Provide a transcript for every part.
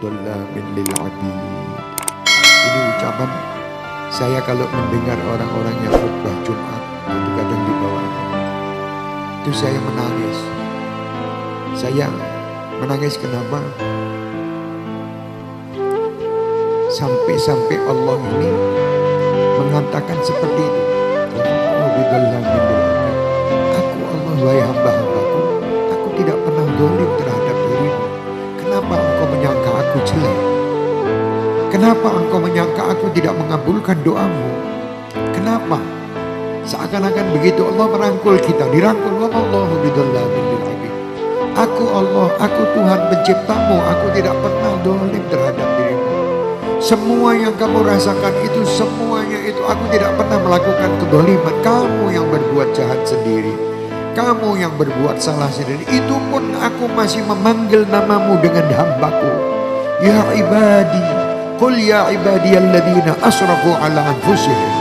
bidhallamin lil abid. Ini ucapan saya kalau mendengar orang-orang yang khutbah Jumat itu kadang di bawahnya. Itu saya menangis. Saya menangis kenapa? Sampai-sampai Allah ini mengatakan seperti itu. Aku Allah, wahai hamba-hambaku, aku tidak pernah zalim terhadap dirimu. Kenapa engkau menyangka aku jelek? Kenapa engkau menyangka aku tidak mengabulkan doamu? Kenapa? Seakan-akan begitu Allah merangkul kita, dirangkul. Wallahu bidzallamin lil abid. Aku Allah, aku Tuhan penciptamu, aku tidak pernah zalim terhadap dirimu. Semua yang kamu rasakan itu, semuanya itu aku tidak pernah melakukan kedzaliman. Kamu yang berbuat jahat sendiri, kamu yang berbuat salah sendiri. Itu pun aku masih memanggil namamu dengan hambaku. Ya ibadi, qul ya ibadiyalladzina asrafu ala anfusihim.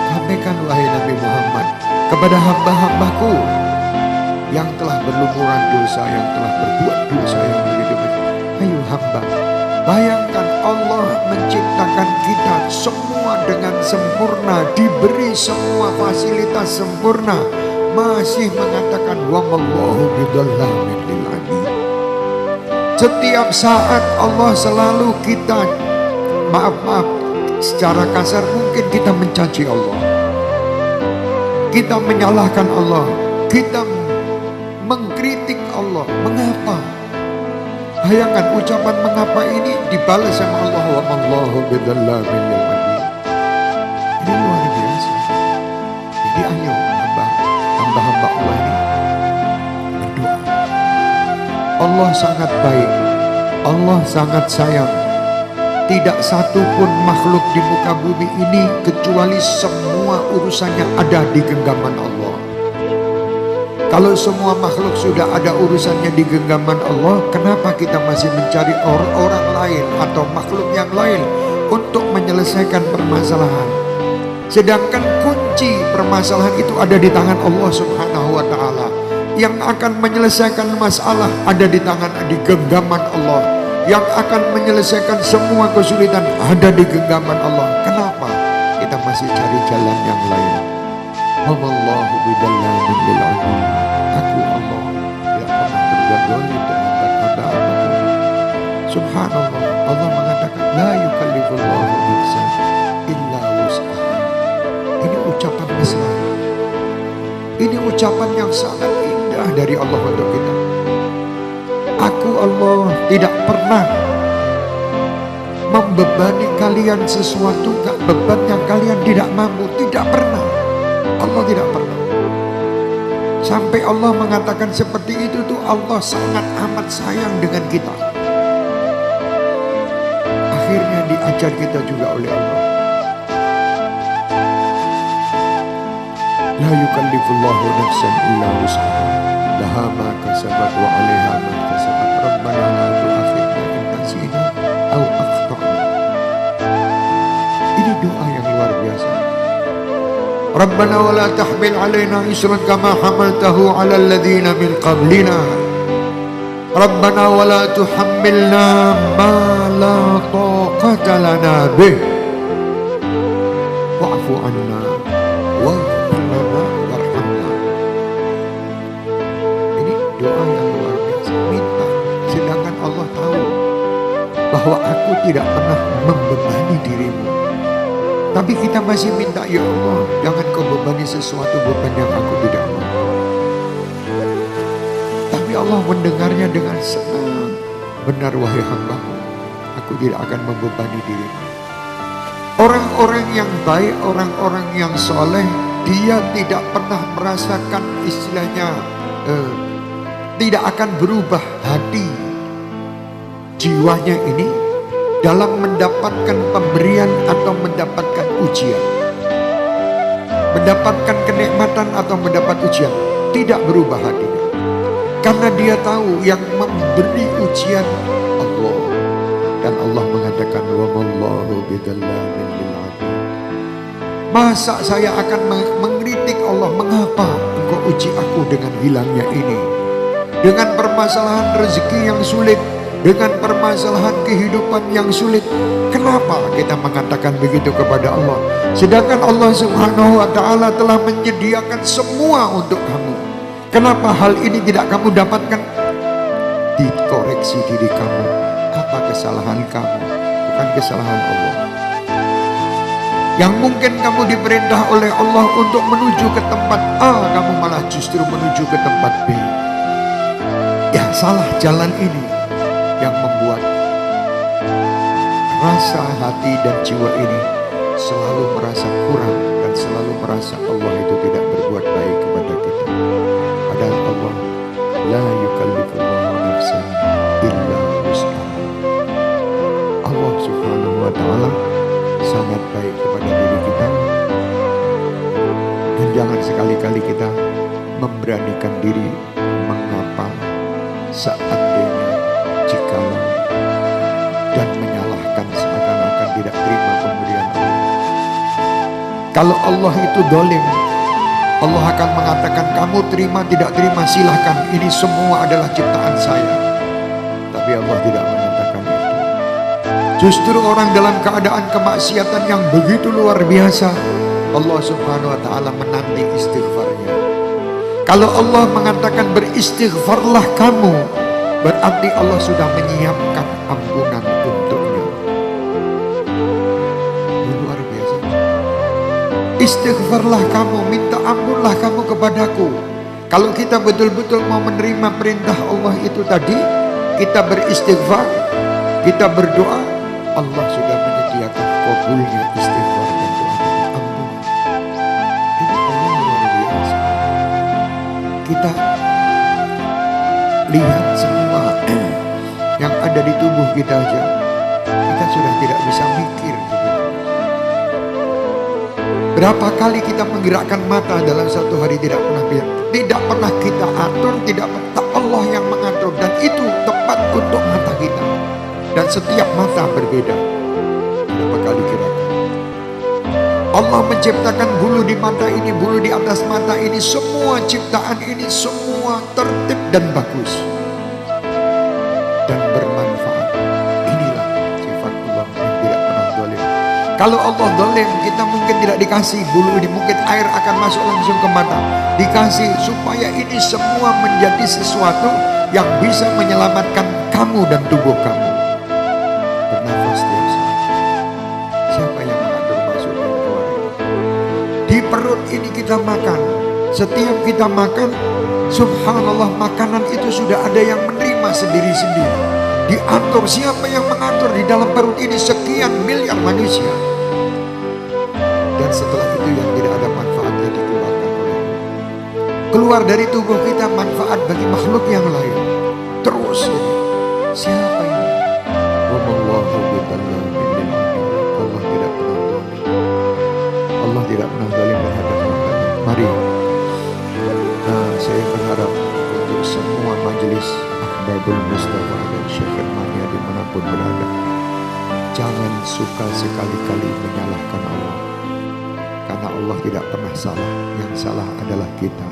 Sampaikan wahai Nabi Muhammad kepada hamba-hambaku yang telah berlumuran dosa, yang telah berbuat dosa yang begitu besar. Ayo hamba, bayangkan Allah menciptakan kita semua dengan sempurna, diberi semua fasilitas sempurna, masih mengatakan wa mallahu bidzallamin lil abid. Setiap saat Allah selalu kita, maaf secara kasar mungkin kita mencaci Allah, kita menyalahkan Allah, kita mengkritik Allah. Mengapa? Bayangkan ucapan mengapa ini dibalas sama Allah, wa mallahu bidzallamin lil abid. Ini luar biasa. Jadi ayo hamba-hamba Allah ini berdoa. Allah sangat baik, Allah sangat sayang. Tidak satu pun makhluk di muka bumi ini kecuali semua urusannya ada di genggaman Allah. Kalau semua makhluk sudah ada urusannya di genggaman Allah, kenapa kita masih mencari orang lain atau makhluk yang lain untuk menyelesaikan permasalahan? Sedangkan kunci permasalahan itu ada di tangan Allah Subhanahu wa Ta'ala. Yang akan menyelesaikan masalah ada di tangan, di genggaman Allah. Yang akan menyelesaikan semua kesulitan ada di genggaman Allah. Kenapa kita masih cari jalan yang lain? Wallahu bidzallamin lil abid. Aku Allah tidak pernah berbuat zalim terhadap hamba-hambaku. Subhanallah, Allah mengatakan la yukallifullahu nafsan illa wus'aha. Ini ucapan besar. Ini ucapan yang sangat indah dari Allah untuk kita. Aku Allah tidak pernah membebani kalian sesuatu, beban yang kalian tidak mampu. Tidak pernah. Allah tidak pernah. Sampai Allah mengatakan seperti itu tuh, Allah sangat amat sayang dengan kita. Akhirnya diajar kita juga oleh Allah. La yukallifullahu nafsan illa wus'aha. Laha ma kasabat wa 'alaiha ma kasabat. Rabbana la tu'akhidna in nasina aw akhtana. Ini doa yang luar biasa. Rabbana wa la tahmil 'alaina isran kama hamaltahu 'alal ladzina min qablina. Rabbana wa la tuhammilna ma la taqata lana bih. Wa'fu 'anna waghfir lana warhamna. Ini doa yang luar biasa. Minta, sedangkan Allah tahu bahwa aku tidak pernah membebani dirimu. Tapi kita masih minta, ya Allah, jangan kau bebani sesuatu beban yang aku tidak mau. Tapi Allah mendengarnya dengan senang. Benar wahai hambamu, aku tidak akan membebani dirimu. Orang-orang yang baik, orang-orang yang soleh, dia tidak pernah merasakan istilahnya, tidak akan berubah hati jiwanya ini dalam mendapatkan pemberian atau mendapatkan ujian, mendapatkan kenikmatan atau mendapat ujian. Tidak berubah hatinya, karena dia tahu yang memberi ujian Allah. Dan Allah mengatakan wa mallahu bidzallamin lil abid. Masa saya akan mengkritik Allah, mengapa engkau uji aku dengan hilangnya ini, dengan permasalahan rezeki yang sulit, dengan permasalahan kehidupan yang sulit. Kenapa kita mengatakan begitu kepada Allah? Sedangkan Allah Subhanahu wa Ta'ala telah menyediakan semua untuk kamu. Kenapa hal ini tidak kamu dapatkan? Dikoreksi diri kamu. Apa kesalahan kamu? Bukan kesalahan Allah. Yang mungkin kamu diperintah oleh Allah untuk menuju ke tempat A, kamu malah justru menuju ke tempat B. Ya, salah jalan ini yang membuat rasa hati dan jiwa ini selalu merasa kurang dan selalu merasa Allah itu tidak berbuat baik kepada kita. Padahal Allah la yukallifullahu nafsan illa wus'aha. Allah Subhanahu wa Ta'ala sangat baik kepada diri kita, dan jangan sekali-kali kita memberanikan diri mengapa seandainya jikalau dan menyalahkan seakan-akan tidak terima pemberian Allah. Kalau Allah itu dolim, Allah akan mengatakan kamu terima tidak terima silahkan, ini semua adalah ciptaan saya. Tapi Allah tidak mengatakan itu. Justru orang dalam keadaan kemaksiatan yang begitu luar biasa, Allah Subhanahu wa Ta'ala menanti istighfarnya. Kalau Allah mengatakan beristighfarlah kamu, berarti Allah sudah menyiapkan ampunan untuknya. Luar biasa. Istighfarlah kamu, minta ampunlah kamu kepadaku. Kalau kita betul-betul mau menerima perintah Allah itu tadi, kita beristighfar, kita berdoa, Allah sudah menyediakan kabulnya istighfar dan doa dan ampunan. Ini Allah luar biasa. Kita lihat semua yang ada di tubuh kita aja, kita sudah tidak bisa mikir. Berapa kali kita menggerakkan mata dalam satu hari tidak pernah lihat, tidak pernah kita atur, tidak pernah Allah yang mengatur, dan itu tepat untuk mata kita. Dan setiap mata berbeda. Berapa kali gerakan Allah menciptakan bulu di mata ini, bulu di atas mata ini, semua ciptaan ini semua tertib dan bagus dan bermanfaat. Inilah sifat Allah yang tidak pernah zalim. Kalau Allah zalim, kita mungkin tidak dikasih bulu ini, mungkin air akan masuk langsung ke mata. Dikasih supaya ini semua menjadi sesuatu yang bisa menyelamatkan kamu dan tubuh kamu. Bernafas setiap saat. Siapa yang mengatur masuk dan keluar? Di perut ini kita makan. Setiap kita makan, subhanallah, makanan itu sudah ada yang menerima sendiri-sendiri. Diatur. Siapa yang mengatur? Di dalam perut ini sekian miliar manusia. Dan setelah itu yang tidak ada manfaatnya dikeluarkan oleh Allah. Keluar dari tubuh kita manfaat bagi makhluk yang lain. Terus ini. Siapa yang Allah tidak pernah zalim. Allah tidak pernah zalim terhadap hambanya. Mari, saya berharap untuk semua majelis Ahbabul Mustafa dan Syekh Mania dimanapun berada, jangan suka sekali-kali menyalahkan Allah, karena Allah tidak pernah salah. Yang salah adalah kita.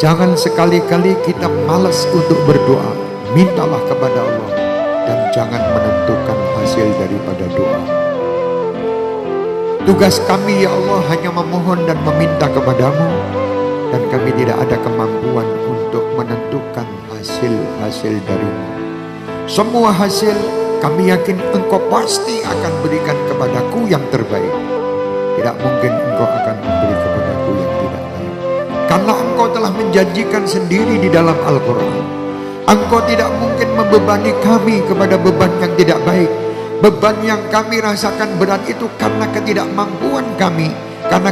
Jangan sekali-kali kita malas untuk berdoa. Mintalah kepada Allah dan jangan menentukan hasil daripada doa. Tugas kami ya Allah hanya memohon dan meminta kepadamu, dan kami tidak ada kemampuan untuk menentukan hasil-hasil darimu. Semua hasil kami yakin Engkau pasti akan berikan kepadaku yang terbaik. Tidak mungkin Engkau akan memberi kepadaku yang tidak baik, karena Engkau telah menjanjikan sendiri di dalam Al-Quran. Engkau tidak mungkin membebani kami kepada beban yang tidak baik. Beban yang kami rasakan berat itu karena ketidakmampuan kami, karena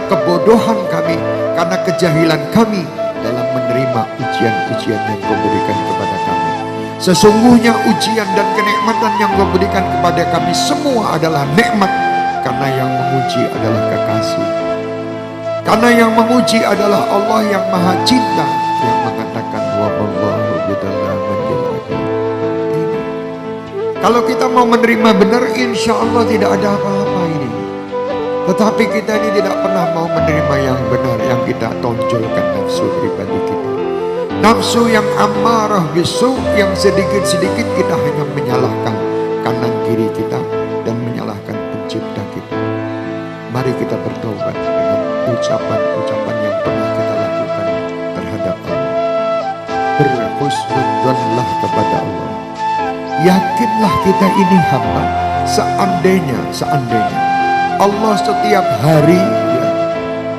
kebodohan kami, karena kejahilan kami dalam menerima ujian-ujian yang Kau berikan kepada kami. Sesungguhnya ujian dan kenikmatan yang Kau berikan kepada kami semua adalah nikmat, karena yang menguji adalah kekasih. Karena yang menguji adalah Allah yang Maha Cinta, yang mengatakan wallahu bidzallamin lil abid. Kalau kita mau menerima benar, insya Allah tidak ada apa-apa ini. Tetapi kita ini tidak pernah mau menerima yang benar, yang kita tonjolkan nafsu pribadi kita. Nafsu yang amarah bisu, yang sedikit-sedikit kita hanya menyalahkan kanan kiri kita dan menyalahkan pencipta kita. Mari kita bertobat dengan ucapan-ucapan yang pernah kita lakukan terhadap Allah. Berhusnudzonlah kepada Allah. Yakinlah kita ini hamba. Seandainya Allah setiap hari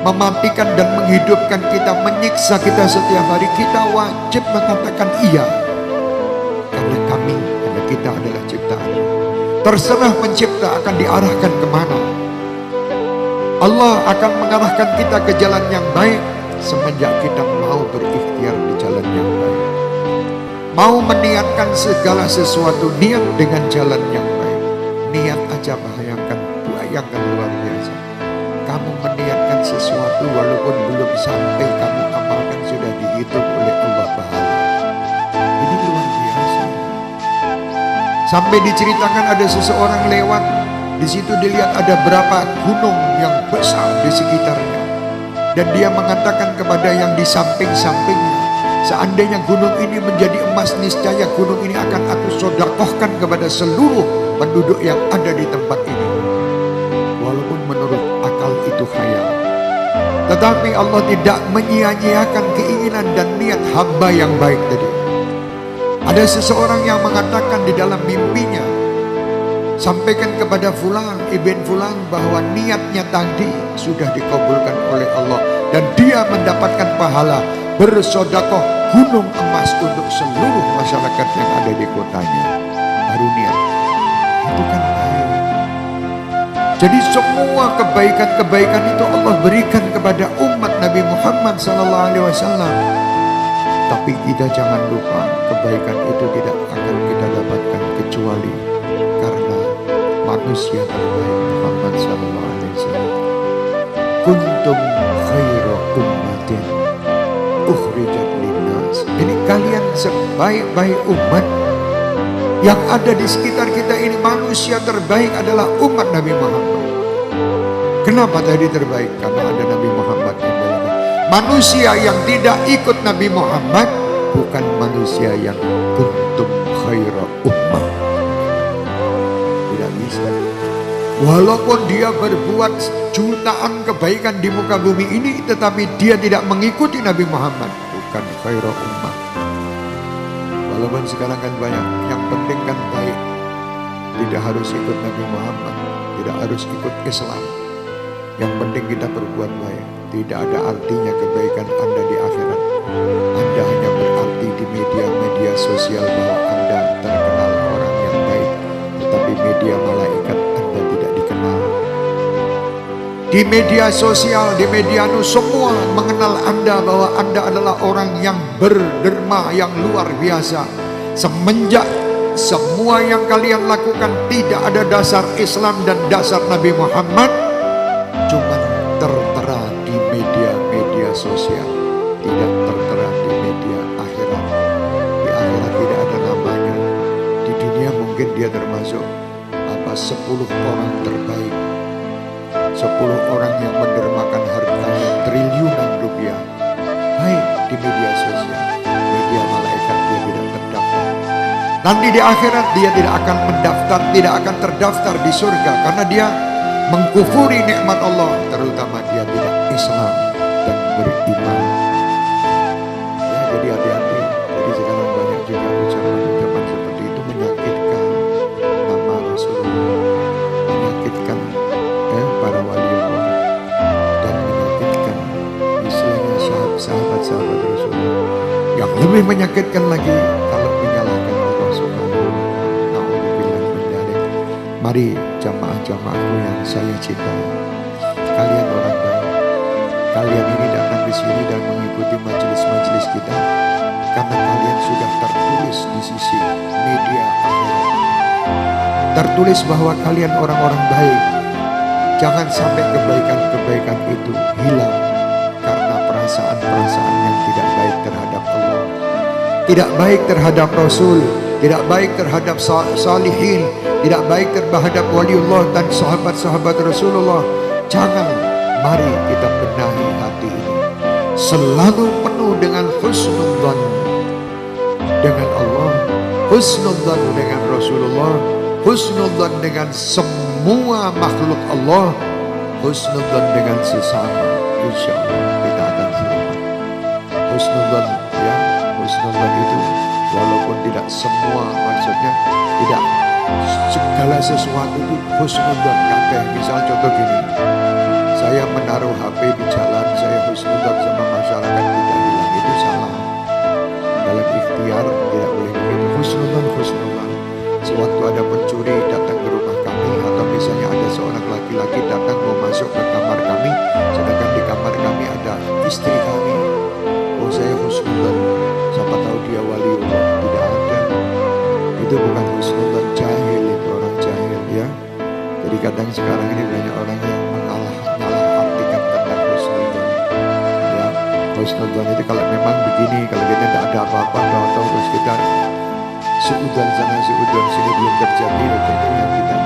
mematikan dan menghidupkan kita, menyiksa kita setiap hari, kita wajib mengatakan iya. Karena kita adalah ciptaan. Terserah pencipta akan diarahkan kemana. Allah akan mengarahkan kita ke jalan yang baik semenjak kita mau berikhtiar di jalan yang baik. Mau meniatkan segala sesuatu, niat dengan jalan yang baik. Niat aja bayangkan luar biasa. Kamu meniatkan sesuatu walaupun belum sampai kamu amalkan, sudah dihitung oleh Allah pahala. Ini luar biasa. Sampai diceritakan ada seseorang lewat, di situ dilihat ada berapa gunung yang besar di sekitarnya. Dan dia mengatakan kepada yang di samping-sampingnya, seandainya gunung ini menjadi emas, niscaya gunung ini akan aku sodakohkan kepada seluruh penduduk yang ada di tempat ini. Walaupun menurut akal itu khayal, tetapi Allah tidak menyia-nyiakan keinginan dan niat hamba yang baik tadi. Ada seseorang yang mengatakan di dalam mimpinya, sampaikan kepada fulan ibn fulan bahwa niatnya tadi sudah dikabulkan oleh Allah dan dia mendapatkan pahala bersodakoh gunung emas untuk seluruh masyarakat yang ada di kotanya. Baru niat. Itu kan baik. Jadi semua kebaikan-kebaikan itu Allah berikan kepada umat Nabi Muhammad SAW. Tapi kita jangan lupa, kebaikan itu tidak akan kita dapatkan kecuali karena manusia terbaik Muhammad SAW. Kuntum khairu ummatin ukhrijat linnas. Jadi kalian sebaik-baik umat yang ada di sekitar kita ini, manusia terbaik adalah umat Nabi Muhammad. Kenapa tadi terbaik? Karena ada Nabi Muhammad yang dalam. Manusia yang tidak ikut Nabi Muhammad bukan manusia yang kuntum khairu ummah. Tidak bisa. Walaupun dia berbuat jutaan kebaikan di muka bumi ini, tetapi dia tidak mengikuti Nabi Muhammad, bukan khairu ummah. Walaupun sekarang kan banyak, yang penting kan baik. Tidak harus ikut Nabi Muhammad, tidak harus ikut Islam. Yang penting kita berbuat baik. Tidak ada artinya kebaikan Anda di akhirat. Anda hanya berarti di media-media sosial bahwa Anda terkenal orang yang baik, tetapi media malaikat Anda tidak dikenal. Di media sosial, di media semua mengenal Anda bahwa Anda adalah orang yang berderma, yang luar biasa. Semenjak semua yang kalian lakukan tidak ada dasar Islam dan dasar Nabi Muhammad, cuma tertera di media-media sosial, tidak tertera di media akhirat. Di akhirat tidak ada namanya. Di dunia mungkin dia termasuk 10 orang terbaik, 10 orang yang mendermakan hartanya triliunan rupiah. Baik di media sosial, media malaikat dia tidak terdaftar. Nanti di akhirat dia tidak akan mendaftar, tidak akan terdaftar di surga karena dia mengkufuri nikmat Allah, terutama dia tidak Islam dan beriman. Ya, jadi hati-hati. Jadi sekarang banyak juga ucapan-ucapan seperti itu menyakitkan nama Rasulullah, menyakitkan para wali Allah, dan menyakitkan istilahnya sahabat-sahabat Rasulullah. Yang lebih menyakitkan lagi kalau menyalahkan Allah Subhanahu wa Ta'ala. Na'udzubillah min dzalik. Mari jamaah-jamaahku yang saya cintai, kalian orang baik. Kalian ini datang ke sini dan mengikuti majelis-majelis kita karena kalian sudah tertulis di sisi media akhirat. Tertulis bahwa kalian orang-orang baik. Jangan sampai kebaikan-kebaikan itu hilang karena perasaan-perasaan yang tidak baik terhadap Allah, tidak baik terhadap Rasul, tidak baik terhadap salihin, tidak baik terhadap waliullah dan sahabat-sahabat Rasulullah. Jangan, mari kita benahi hati ini selalu penuh dengan husnudzan dengan Allah, husnudzan dengan Rasulullah, husnudzan dengan semua makhluk Allah, husnudzan dengan sesama. Insya Allah kita akan selamat. Husnudzan, ya, husnudzan itu walaupun tidak semua, maksudnya tidak segala sesuatu itu husnudzan kabeh. Misal contoh gini, saya menaruh HP di jalan, saya husnudzan sama masyarakat tidak hilang, itu salah. Dalam ikhtiar tidak boleh begitu. Husnudzan. Sewaktu ada pencuri datang ke rumah kami, atau misalnya ada seorang laki-laki datang mau masuk ke kamar kami, sedangkan di kamar kami ada istri kami, oh saya husnudzan, siapa tahu dia waliullah. Tidak ada. Itu bukan husnudzan, jahil, itu orang jahil, ya. Jadi kadang sekarang ini banyak orang yang menyalah-artikan tentang husnudzan. Ya, husnudzan itu kalau memang begini, kalau kita tidak ada apa-apa, tahu terus kita seudon sana seudon sini belum terjadi, itu yang kita